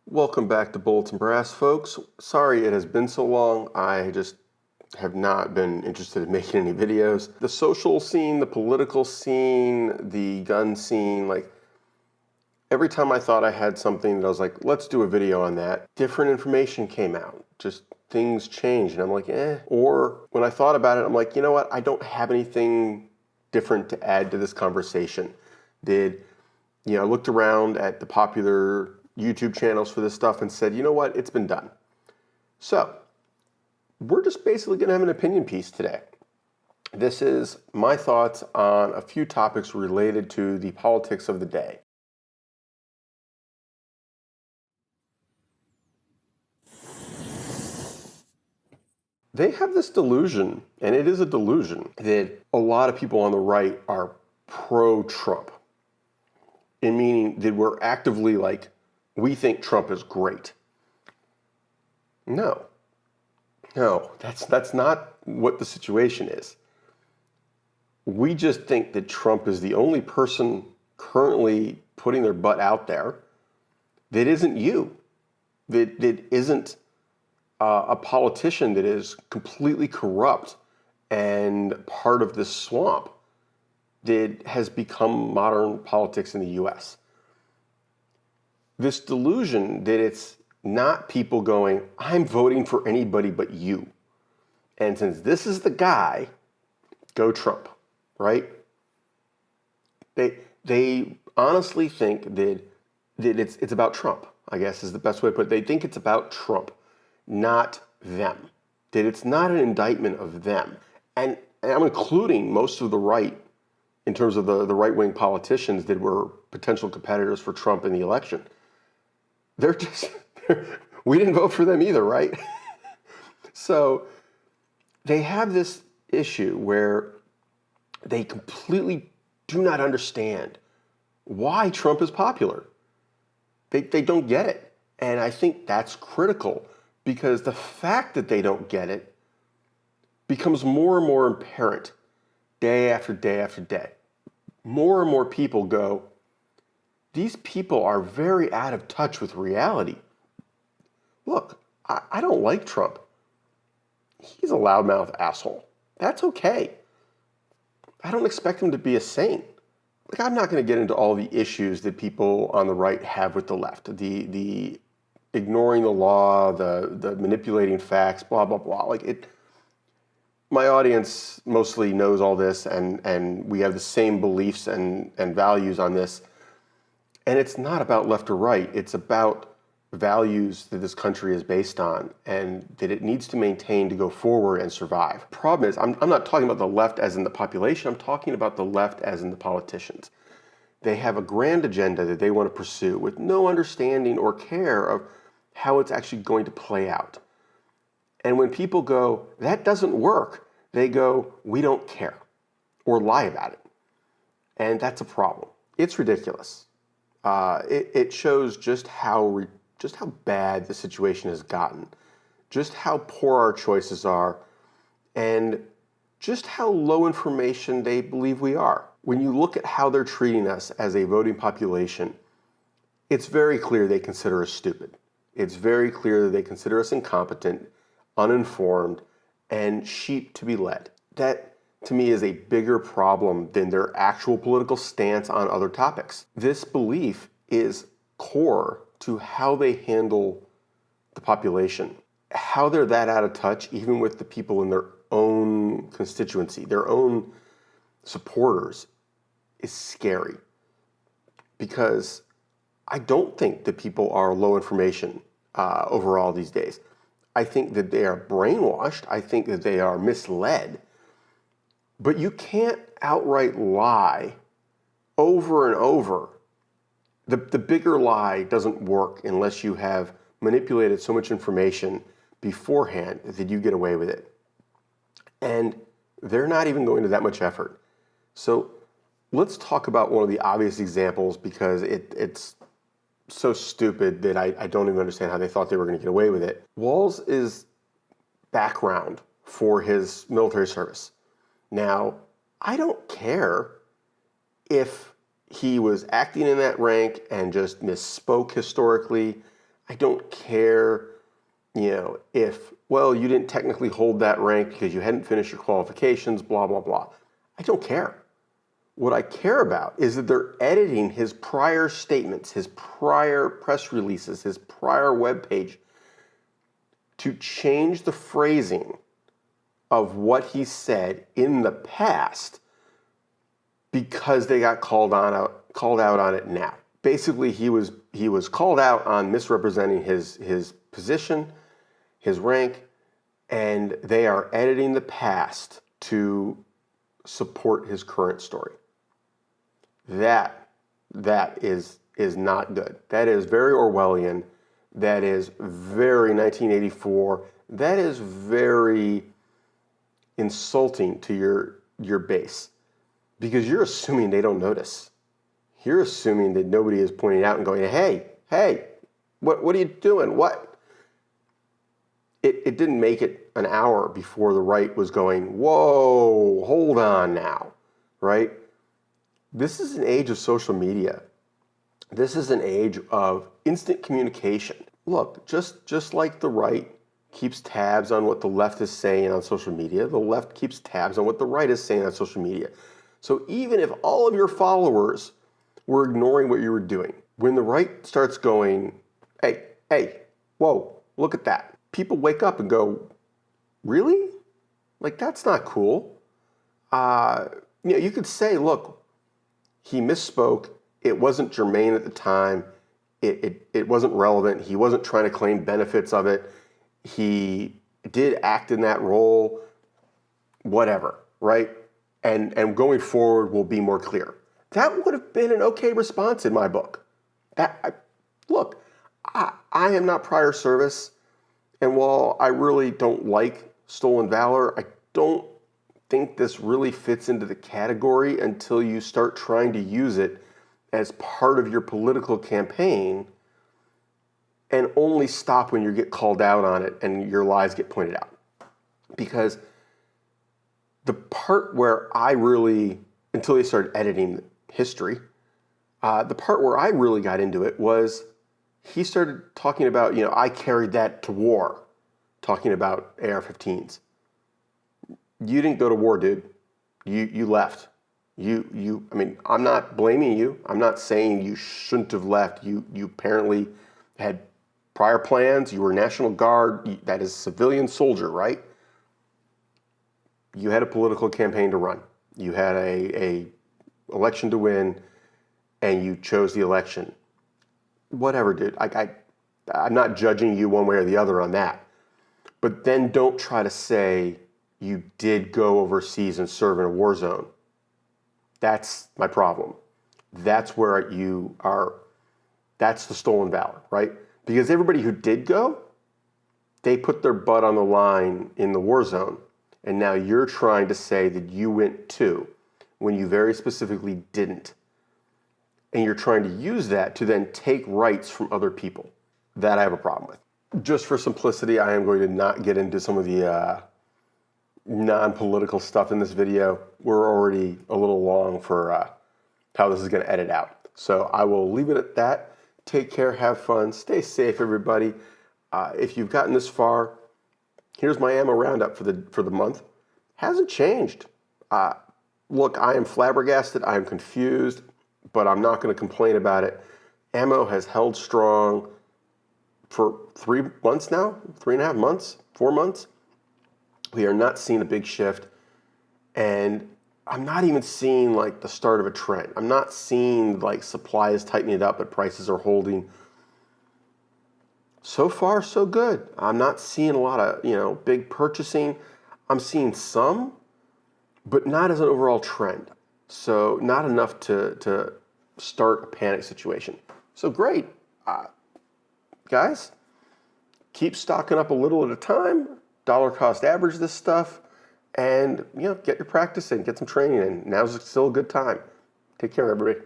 Welcome back to Bolts and Brass, folks. Sorry it has been so long. I just have not been interested in making any videos. The social scene, the political scene, the gun scene, like every time I thought I had something that I was like, let's do a video on that, different information came out. Just things changed and I'm like, eh. Or when I thought about it, I'm like, you know what? I don't have anything different to add to this conversation. I looked around at the popular YouTube channels for this stuff and said, you know what, it's been done. So we're just basically going to have an opinion piece today. This is my thoughts on a few topics related to the politics of the day. They have this delusion, and it is a delusion, that a lot of people on the right are pro-Trump. In meaning that we're actively like, we think Trump is great. No, that's not what the situation is. We just think that Trump is the only person currently putting their butt out there that isn't you, that isn't a politician that is completely corrupt and part of this swamp that has become modern politics in the US. This delusion that it's not people going, I'm voting for anybody but you. And since this is the guy, go Trump, right? They honestly think that it's about Trump, I guess is the best way to put it. They think it's about Trump, not them. That it's not an indictment of them. And I'm including most of the right in terms of the right-wing politicians that were potential competitors for Trump in the election. We didn't vote for them either, right? So they have this issue where they completely do not understand why Trump is popular. They don't get it. And I think that's critical because the fact that they don't get it becomes more and more apparent day after day after day. More and more people go, these people are very out of touch with reality. Look, I don't like Trump. He's a loudmouth asshole. That's okay. I don't expect him to be a saint. Like, I'm not going to get into all the issues that people on the right have with the left. The ignoring the law, the manipulating facts, blah, blah, blah. My audience mostly knows all this, and we have the same beliefs and values on this. And it's not about left or right. It's about values that this country is based on and that it needs to maintain to go forward and survive. Problem is, I'm not talking about the left as in the population. I'm talking about the left as in the politicians. They have a grand agenda that they want to pursue with no understanding or care of how it's actually going to play out. And when people go, that doesn't work, they go, we don't care, or lie about it. And that's a problem. It's ridiculous. It shows just how bad the situation has gotten, just how poor our choices are, and just how low information they believe we are. When you look at how they're treating us as a voting population, it's very clear they consider us stupid. It's very clear that they consider us incompetent, uninformed, and sheep to be led. That, to me, is a bigger problem than their actual political stance on other topics. This belief is core to how they handle the population, how they're that out of touch even with the people in their own constituency, their own supporters, is scary. Because I don't think that people are low information overall these days. I think that they are brainwashed. I think that they are misled. But you can't outright lie over and over. The bigger lie doesn't work unless you have manipulated so much information beforehand that you get away with it. And they're not even going to that much effort. So let's talk about one of the obvious examples because it's so stupid that I don't even understand how they thought they were going to get away with it. Walz's background for his military service. Now, I don't care if he was acting in that rank and just misspoke historically. I don't care, if, well, you didn't technically hold that rank because you hadn't finished your qualifications, blah, blah, blah. I don't care. What I care about is that they're editing his prior statements, his prior press releases, his prior webpage to change the phrasing of what he said in the past because they got called out on it now. Basically, he was called out on misrepresenting his position, his rank, and they are editing the past to support his current story. That is not good. That is very Orwellian. That is very 1984. That is very insulting to your base, because you're assuming they don't notice. You're assuming that nobody is pointing out and going, hey, what are you doing? What? It didn't make it an hour before the right was going, whoa, hold on now, right? This is an age of social media. This is an age of instant communication. Look, just like the right keeps tabs on what the left is saying on social media, the left keeps tabs on what the right is saying on social media. So even if all of your followers were ignoring what you were doing, when the right starts going, hey, whoa, look at that, people wake up and go, really? Like, that's not cool. You could say, look, he misspoke. It wasn't germane at the time. It wasn't relevant. He wasn't trying to claim benefits of it. He did act in that role, whatever, right? And going forward will be more clear. That would have been an okay response in my book. Look, I am not prior service, and while I really don't like stolen valor, I don't think this really fits into the category until you start trying to use it as part of your political campaign, and only stop when you get called out on it and your lies get pointed out. Because the part where I really, until they started editing history, the part where I really got into it was he started talking about, I carried that to war, talking about AR-15s. You didn't go to war, dude. You left. I'm not blaming you. I'm not saying you shouldn't have left. You apparently had prior plans. You were National Guard. That is civilian soldier, right? You had a political campaign to run. You had a election to win, and you chose the election. Whatever, dude. I'm not judging you one way or the other on that. But then don't try to say you did go overseas and serve in a war zone. That's my problem. That's where that's the stolen valor, right? Because everybody who did go, they put their butt on the line in the war zone. And now you're trying to say that you went too, when you very specifically didn't. And you're trying to use that to then take rights from other people. That I have a problem with. Just for simplicity, I am going to not get into some of the non-political stuff in this video. We're already a little long for how this is going to edit out. So I will leave it at that. Take care, have fun, stay safe, everybody. If you've gotten this far, here's my ammo roundup for the month. Hasn't changed. Look, I am flabbergasted. I am confused, but I'm not going to complain about it. Ammo has held strong for 3 months now, 3.5 months, 4 months. We are not seeing a big shift, and I'm not even seeing like the start of a trend. I'm not seeing like supply is tightening it up, but prices are holding. So far, so good. I'm not seeing a lot of, big purchasing. I'm seeing some, but not as an overall trend. So not enough to start a panic situation. So great. Guys, keep stocking up a little at a time. Dollar cost average this stuff, and get your practice in, get some training in. Now's still a good time. Take care, everybody.